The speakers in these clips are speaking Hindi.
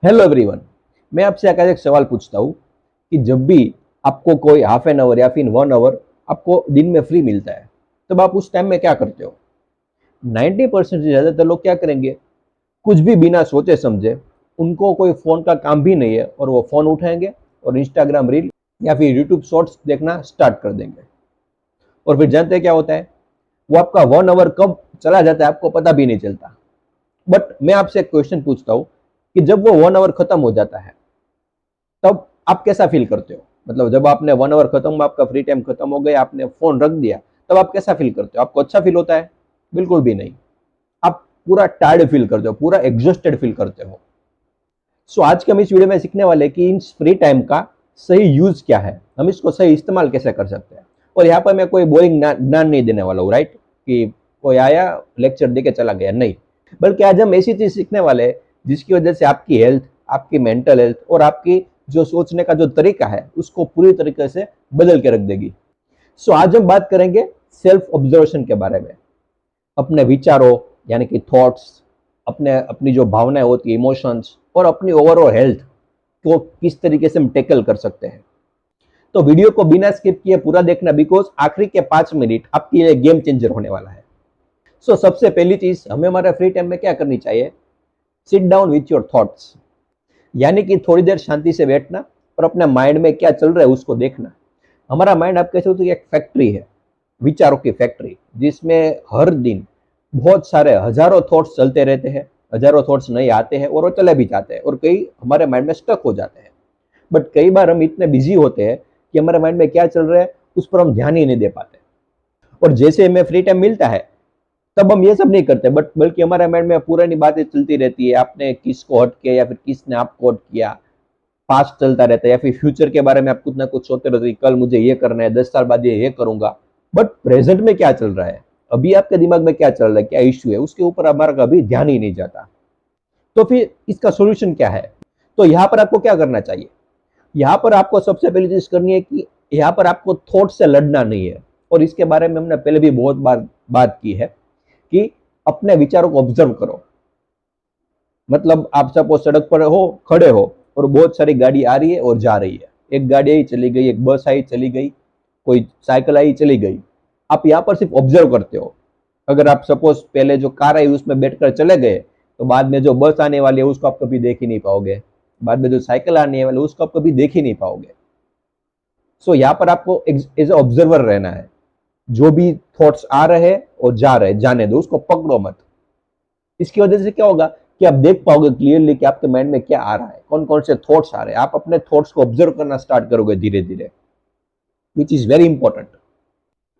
Hello everyone. मैं आपसे आकर एक सवाल पूछता हूँ कि जब भी आपको कोई हाफ एन आवर या फिर 1 आवर आपको दिन में फ्री मिलता है, तब आप उस टाइम में क्या करते हो? 90% से ज़्यादातर लोग क्या करेंगे? कुछ भी बिना सोचे समझे, उनको कोई फ़ोन का काम भी नहीं है और वो फ़ोन उठाएंगे और इंस्टाग्राम रील या फिर यूट्यूब शॉर्ट्स देखना स्टार्ट कर देंगे। और फिर जानते हैं क्या होता है? वो आपका 1 आवर कब चला जाता है आपको पता भी नहीं चलता। बट मैं आपसे एक क्वेश्चन पूछता हूँ कि जब वो 1 आवर खत्म हो जाता है, तब आप कैसा फील करते हो? मतलब जब आपने 1 आवर खत्म, आपका फ्री टाइम खत्म हो गया, आपने फोन रख दिया, तब आप कैसा फील करते हो? आपको अच्छा फील होता है? बिल्कुल भी नहीं। आप पूरा टायर्ड फील करते हो, पूरा एग्जॉस्टेड फील करते हो। सो आज के हम इस वीडियो में सीखने वाले हैं कि इन फ्री टाइम का सही यूज क्या है, हम इसको सही इस्तेमाल कैसे कर सकते हैं। और यहाँ पर मैं कोई बोरिंग ज्ञान नहीं देने वाला हूँ, राइट? कि कोई आया लेक्चर दे के चला गया, नहीं। बल्कि आज हम ऐसी चीज सीखने वाले हैं जिसकी वजह से आपकी हेल्थ, आपकी मेंटल हेल्थ और आपकी जो सोचने का जो तरीका है उसको पूरी तरीके से बदल के रख देगी। सो आज हम बात करेंगे सेल्फ ऑब्जर्वेशन के बारे में। अपने विचारों यानी कि थॉट्स, अपने अपनी जो भावनाएं होती है, इमोशंस, और अपनी ओवरऑल हेल्थ को किस तरीके से हम टैकल कर सकते हैं। तो वीडियो को बिना स्किप किए पूरा देखना, बिकॉज आखिरी के 5 मिनट आपके लिए गेम चेंजर होने वाला है। सो सबसे पहली चीज हमें हमारे फ्री टाइम में क्या करनी चाहिए? Sit down with your thoughts, यानी कि थोड़ी देर शांति से बैठना और अपने माइंड में क्या चल रहा है उसको देखना। हमारा माइंड आप कह सकते हो एक फैक्ट्री है, विचारों की फैक्ट्री, जिसमें हर दिन बहुत सारे हजारों थॉट्स चलते रहते हैं। हजारों थॉट्स नए आते हैं और वो चले भी जाते हैं और कई हमारे माइंड में स्टक हो जाते हैं। बट कई बार हम इतने बिजी होते हैं कि हमारे माइंड में क्या चल रहा है उस पर हम ध्यान ही नहीं दे पाते। और जैसे हमें फ्री टाइम मिलता है तब हम ये सब नहीं करते, बट बल्कि हमारे माइंड में पुरानी बातें चलती रहती है। आपने किसको हर्ट किया या फिर किसने आपको हर्ट किया, पास्ट चलता रहता है, या फिर फ्यूचर के बारे में आप कुछ ना कुछ सोचते रहते हैं, कल मुझे ये करना है, 10 साल बाद ये करूंगा। बट प्रेजेंट में क्या चल रहा है, अभी आपके दिमाग में क्या चल रहा है, क्या इश्यू है, उसके ऊपर हमारा कभी ध्यान ही नहीं जाता। तो फिर इसका सोल्यूशन क्या है? तो यहाँ पर आपको क्या करना चाहिए? यहाँ पर आपको सबसे पहली चीज करनी है कि यहाँ पर आपको थॉट से लड़ना नहीं है। और इसके बारे में हमने पहले भी बहुत बार बात की है कि अपने विचारों को ऑब्जर्व करो। मतलब आप सपोज सड़क पर हो, खड़े हो, और बहुत सारी गाड़ी आ रही है और जा रही है। एक गाड़ी आई चली गई, एक बस आई चली गई, कोई साइकिल आई चली गई। आप यहाँ पर सिर्फ ऑब्जर्व करते हो। अगर आप सपोज पहले जो कार आई उसमें बैठकर चले गए, तो बाद में जो बस आने वाली है उसको आप कभी देख ही नहीं पाओगे। बाद में जो साइकिल आने वाली है उसको आप कभी देख ही नहीं पाओगे। सो यहाँ पर आपको एज ए ऑब्जर्वर रहना है। जो भी थॉट्स आ रहे हैं और जा रहे हैं, जाने दो, उसको पकड़ो मत। इसकी वजह से क्या होगा कि आप देख पाओगे क्लियरली कि आपके माइंड में क्या आ रहा है, कौन कौन से थॉट्स आ रहे हैं। आप अपने थॉट्स को ऑब्जर्व करना स्टार्ट करोगे धीरे धीरे, विच इज वेरी इंपॉर्टेंट।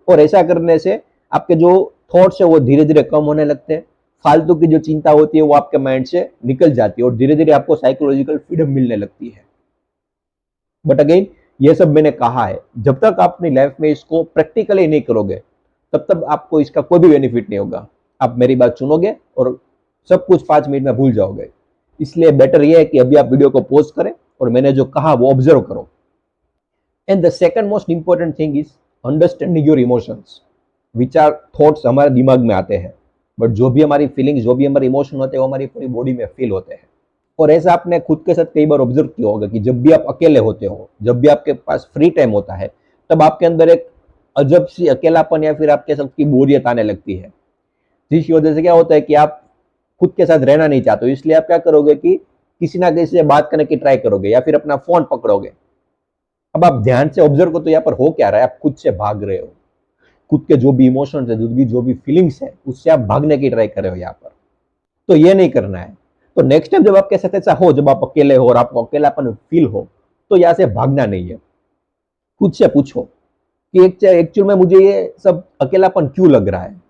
और ऐसा करने से आपके जो थॉट्स है वो धीरे धीरे कम होने लगते हैं। फालतू की जो चिंता होती है वो आपके माइंड से निकल जाती है और धीरे धीरे आपको साइकोलॉजिकल फ्रीडम मिलने लगती है। बट अगेन, ये सब मैंने कहा है, जब तक आप अपनी लाइफ में इसको प्रैक्टिकली नहीं करोगे तब तक आपको इसका कोई भी बेनिफिट नहीं होगा। आप मेरी बात सुनोगे और सब कुछ 5 मिनट में भूल जाओगे। इसलिए बेटर ये है कि अभी आप वीडियो को पॉज करें और मैंने जो कहा वो ऑब्जर्व करो। And the second most important thing is understanding your emotions. विचार, थॉट्स हमारे दिमाग में आते हैं, बट जो भी हमारी फीलिंग्स, जो भी हमारे इमोशन होते हैं वो हमारी पूरी बॉडी में फील होते हैं। और ऐसा आपने खुद के साथ कई बार ऑब्जर्व किया होगा कि जब भी आप अकेले होते हो, जब भी आपके पास फ्री टाइम होता है, तब आपके अंदर एक अजब सी अकेलापन या फिर आपके साथ की बोरियत आने लगती है। जिसकी वजह से क्या होता है कि आप खुद के साथ रहना नहीं चाहते हो। इसलिए आप क्या करोगे कि किसी ना किसी से बात करने की ट्राई करोगे या फिर अपना फोन पकड़ोगे। अब आप ध्यान से ऑब्जर्व करो तो यहाँ पर हो क्या रहा है? आप खुद से भाग रहे हो। खुद के जो भी इमोशंस है, जो भी फीलिंग्स है, उससे आप भागने की ट्राई कर रहे हो यहाँ पर। तो ये नहीं करना है। तो नेक्स्ट टाइम जब आपके साथ ऐसा हो, जब आप अकेले हो और आपको अकेलापन फील हो, तो यहाँ से भागना नहीं है। खुद से पूछो कि एक्चुअल में मुझे ये सब अकेलापन क्यों लग रहा है,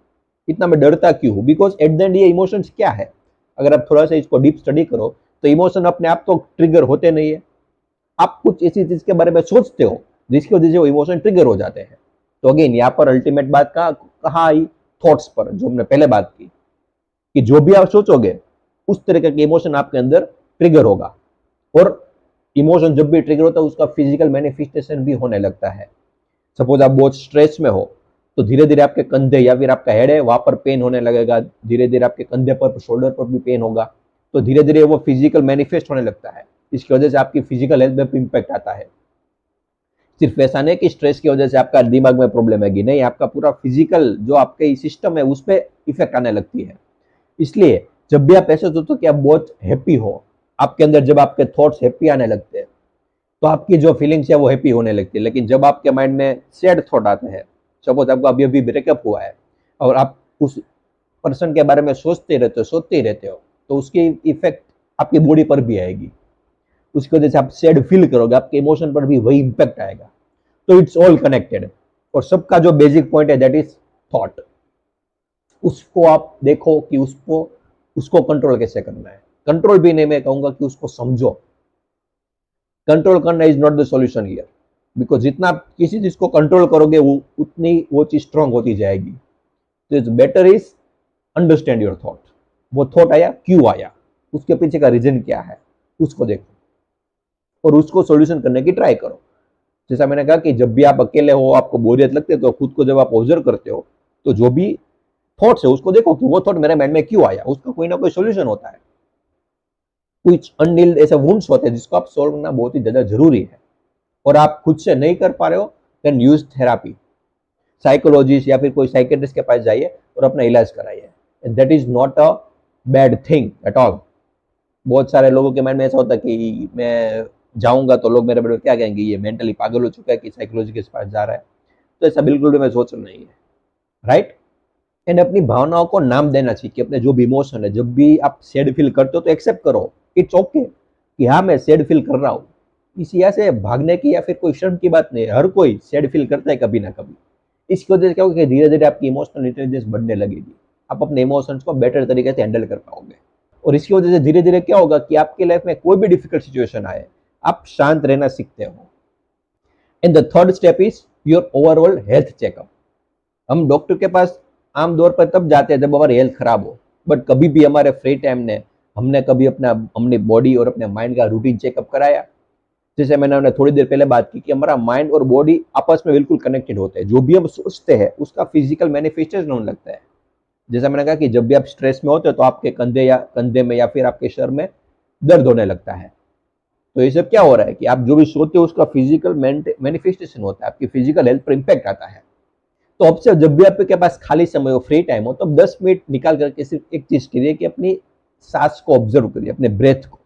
इतना मैं डरता क्यों हूँ? बिकॉज एट द एंड ये इमोशंस क्या है, अगर आप थोड़ा सा इसको डीप स्टडी करो तो इमोशन अपने आप तो ट्रिगर होते नहीं है। आप कुछ ऐसी चीज के बारे में सोचते हो जिसकी वजह से वो इमोशन ट्रिगर हो जाते हैं। तो अगेन यहाँ पर अल्टीमेट बात कहाँ आई? थॉट्स पर, जो हमने पहले बात की कि जो भी आप सोचोगे उस तरह के इमोशन आपके अंदर ट्रिगर होगा। और इमोशन जब भी ट्रिगर होता है उसका फिजिकल मैनिफेस्टेशन भी होने लगता है। सपोज आप बहुत स्ट्रेस में हो तो धीरे धीरे आपके कंधे या फिर आपका हेड है वहां पर पेन होने लगेगा, धीरे धीरे आपके कंधे पर, शोल्डर पर भी पेन होगा। तो धीरे धीरे वो फिजिकल मैनिफेस्ट होने लगता है। इसकी वजह से आपकी फिजिकल हेल्थ में भी इम्पैक्ट आता है। सिर्फ ऐसा नहीं कि स्ट्रेस की वजह से आपका दिमाग में प्रॉब्लम आएगी, नहीं, आपका पूरा फिजिकल जो आपके सिस्टम है उस पर इफेक्ट आने लगती है। इसलिए जब भी आप ऐसे सोचो कि आप बहुत हैप्पी हो, आपके अंदर जब आपके थॉट्स हैप्पी आने लगते हैं तो आपकी जो फीलिंग्स है वो हैप्पी होने लगती है। लेकिन जब आपके माइंड में सैड थॉट आते हैं, सपोज आपको अभी अभी ब्रेकअप हुआ है और आप उस पर्सन के बारे में सोचते ही रहते हो, तो उसकी इफेक्ट आपकी बॉडी पर भी आएगी। उसकी वजह से आप सैड फील करोगे, आपके इमोशन पर भी वही इम्पैक्ट आएगा। तो इट्स ऑल कनेक्टेड। और सबका जो बेसिक पॉइंट है दैट इज थॉट। उसको आप देखो कि उसको कंट्रोल कैसे करना है। कंट्रोल भी नहीं, मैं कहूंगा कि उसको समझो। कंट्रोल करना is not the solution here, because जितना आप किसी चीज को कंट्रोल करोगे उतनी वो चीज स्ट्रांग होती जाएगी। तो it's better is understand your thought. वो थॉट आया, क्यों आया, उसके पीछे का रीजन क्या है, उसको देखो और उसको सॉल्यूशन करने की ट्राई करो। जैसा मैंने कहा कि जब भी आप अकेले हो, आपको बोरियत लगती है, तो खुद को जब आप ऑब्जर्व करते हो तो जो भी थॉट्स है उसको देखो कि वो थॉट मेरे माइंड में क्यों आया, उसका कोई ना कोई सॉल्यूशन होता है। कुछ अनडील्ड ऐसे वुंड्स होते हैं जिसको आप सॉल्व करना बहुत ही ज्यादा जरूरी है, और आप खुद से नहीं कर पा रहे हो, देन यूज थेरापी। साइकोलॉजिस्ट या फिर कोई साइकेट्रिस्ट के पास जाइए और अपना इलाज कराइए। That is not a bad thing at all. बहुत सारे लोगों के माइंड में ऐसा होता है कि मैं जाऊंगा तो लोग मेरे बारे में क्या कहेंगे, ये मेंटली पागल हो चुका है कि साइकोलॉजी के पास जा रहा है। तो ऐसा बिल्कुल भी मैं सोच नहीं है, राइट। एंड अपनी भावनाओं को नाम देना चाहिए। अपने जो भी इमोशन है, जब भी आप सैड फील करते हो तो एक्सेप्ट करो, इट्स ओके कि हाँ मैं सैड फील कर रहा हूँ। इसी यहाँ से भागने की या फिर कोई शर्म की बात नहीं है, हर कोई सैड फील करता है कभी ना कभी। इसकी वजह से क्या होगा कि धीरे धीरे आपकी इमोशनल इंटेलिजेंस बढ़ने लगेगी, आप अपने इमोशंस को बेटर तरीके से हैंडल कर पाओगे। और इसकी वजह से धीरे धीरे क्या होगा कि आपकी लाइफ में कोई भी डिफिकल्ट सिचुएशन आए, आप शांत रहना सीखते हो। And the third step is your overall health checkup. हम डॉक्टर के पास आमतौर पर तब जाते हैं जब हमारी हेल्थ खराब हो, बट कभी भी हमारे फ्री टाइम ने हमने कभी अपनी बॉडी और अपने माइंड का रूटीन चेकअप कराया। जैसे मैंने थोड़ी देर पहले बात की कि हमारा माइंड और बॉडी आपस में बिल्कुल कनेक्टेड होते हैं। जो भी हम सोचते हैं उसका फिजिकल मैनिफेस्टेशन होने लगता है। जैसा मैंने कहा कि जब भी आप स्ट्रेस में होते हो तो आपके कंधे में या फिर आपके सर में दर्द होने लगता है। तो ये सब क्या हो रहा है कि आप जो भी सोचते हो उसका फिजिकल मैनिफेस्टेशन होता है, आपकी फिजिकल हेल्थ पर इंपैक्ट आता है। तो अब से जब भी आपके पास खाली समय हो, फ्री टाइम हो, तो 10 मिनट निकाल करके सिर्फ एक चीज करिए कि अपनी सांस को ऑब्जर्व करिए, अपने ब्रेथ को,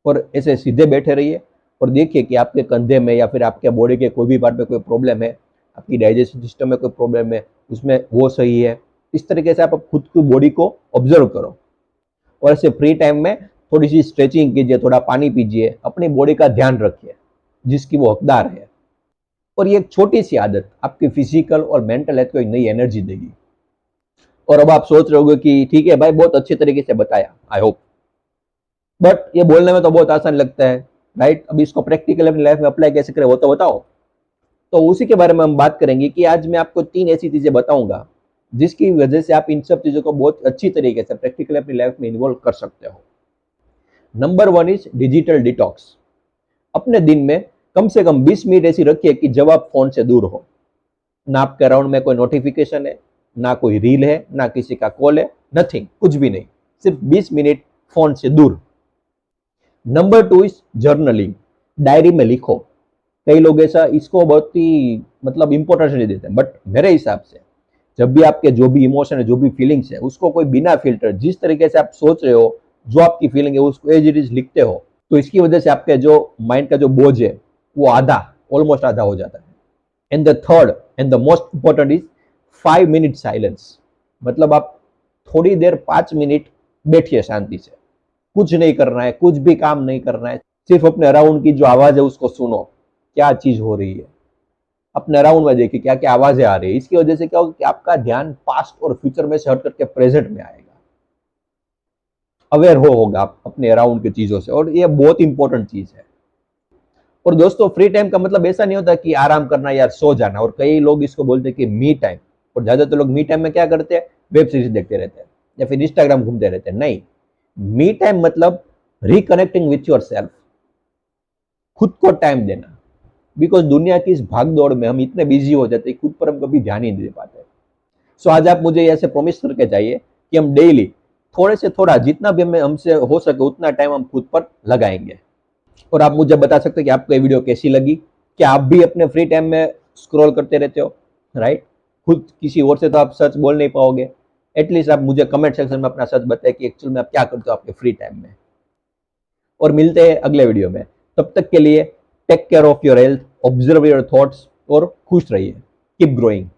और ऐसे सीधे बैठे रहिए और देखिए कि आपके कंधे में या फिर आपके बॉडी के कोई भी पार्ट में कोई प्रॉब्लम है, आपकी डाइजेशन सिस्टम में कोई प्रॉब्लम है, उसमें वो सही है। इस तरीके से आप खुद की बॉडी को ऑब्जर्व करो और ऐसे फ्री टाइम में थोड़ी सी स्ट्रेचिंग कीजिए, थोड़ा पानी पीजिए, अपनी बॉडी का ध्यान रखिए जिसकी वो हकदार है। और ये एक छोटी सी आदत आपकी फिजिकल और मेंटल हेल्थ को एक नई एनर्जी देगी। और अब आप सोच रहे होगे कि ठीक है भाई, बहुत अच्छे तरीके से बताया, आई होप, बट ये बोलने में तो बहुत आसान लगता है, राइट। अब इसको प्रैक्टिकल अपनी लाइफ में अप्लाई कैसे करें वो तो बताओ। तो उसी के बारे में हम बात करेंगे कि आज मैं आपको 3 ऐसी चीजें बताऊंगा जिसकी वजह से आप इन सब चीजों को बहुत अच्छी तरीके से प्रैक्टिकली अपनी लाइफ में इन्वॉल्व कर सकते हो। Number 1 is digital detox. अपने दिन में कम से कम 20 मिनट ऐसी रखिए कि जब आप फोन से दूर हो, ना आपके अराउंड में कोई नोटिफिकेशन है, ना कोई रील है, ना किसी का कॉल है, नथिंग, कुछ भी नहीं, सिर्फ 20 मिनट फोन से दूर। Number 2 is journaling. डायरी में लिखो। कई लोग ऐसा इसको बहुत ही मतलब इंपॉर्टेंस नहीं देते, बट मेरे हिसाब से जब भी आपके जो भी इमोशन है, जो भी फीलिंग्स है, उसको कोई बिना फिल्टर जिस तरीके से आप सोच रहे हो, जो आपकी फीलिंग है उसको एज इट इज लिखते हो, तो इसकी वजह से आपके जो माइंड का जो बोझ है वो आधा, ऑलमोस्ट आधा हो जाता है। And the third and the most important is 5 minute silence. मतलब आप थोड़ी देर 5 मिनट बैठिए शांति से, कुछ नहीं करना है, कुछ भी काम नहीं करना है, सिर्फ अपने अराउंड की जो आवाज है उसको सुनो, क्या चीज हो रही है, अपने अराउंड में देखिए क्या क्या आवाजें आ रही है। इसकी वजह से क्या होगा कि आपका ध्यान पास्ट और फ्यूचर में से हट करके प्रेजेंट में आएगा, अवेयर होगा आप अपने अराउंड की चीजों से, और ये बहुत इंपॉर्टेंट चीज है। और दोस्तों, फ्री टाइम का मतलब ऐसा नहीं होता कि आराम करना या सो जाना, और कई लोग इसको बोलते हैं कि मी टाइम, और ज्यादातर लोग मी टाइम में क्या करते हैं, वेब सीरीज देखते रहते हैं या फिर इंस्टाग्राम घूमते रहते हैं। नहीं, मी टाइम मतलब रिकनेक्टिंग विथ योर सेल्फ, खुद को टाइम देना। बिकॉज दुनिया की इस भाग दौड़ में हम इतने बिजी हो जाते हैं, खुद पर हम कभी ध्यान ही नहीं दे पाते। सो आज आप मुझे ऐसे प्रॉमिस करके जाइए कि हम डेली थोड़े से थोड़ा जितना भी हमें हमसे हो सके उतना टाइम हम खुद पर लगाएंगे। और आप मुझे बता सकते हैं कि आपको ये वीडियो कैसी लगी। क्या आप भी अपने फ्री टाइम में स्क्रॉल करते रहते हो, राइट? खुद किसी और से तो आप सच बोल नहीं पाओगे। एटलीस्ट आप मुझे कमेंट सेक्शन में अपना सच बताएं कि एक्चुअल में आप क्या करते हो आपके फ्री टाइम में। और मिलते हैं अगले वीडियो में। तब तक के लिए take care of your health, observe your thoughts और खुश रहिए। Keep growing.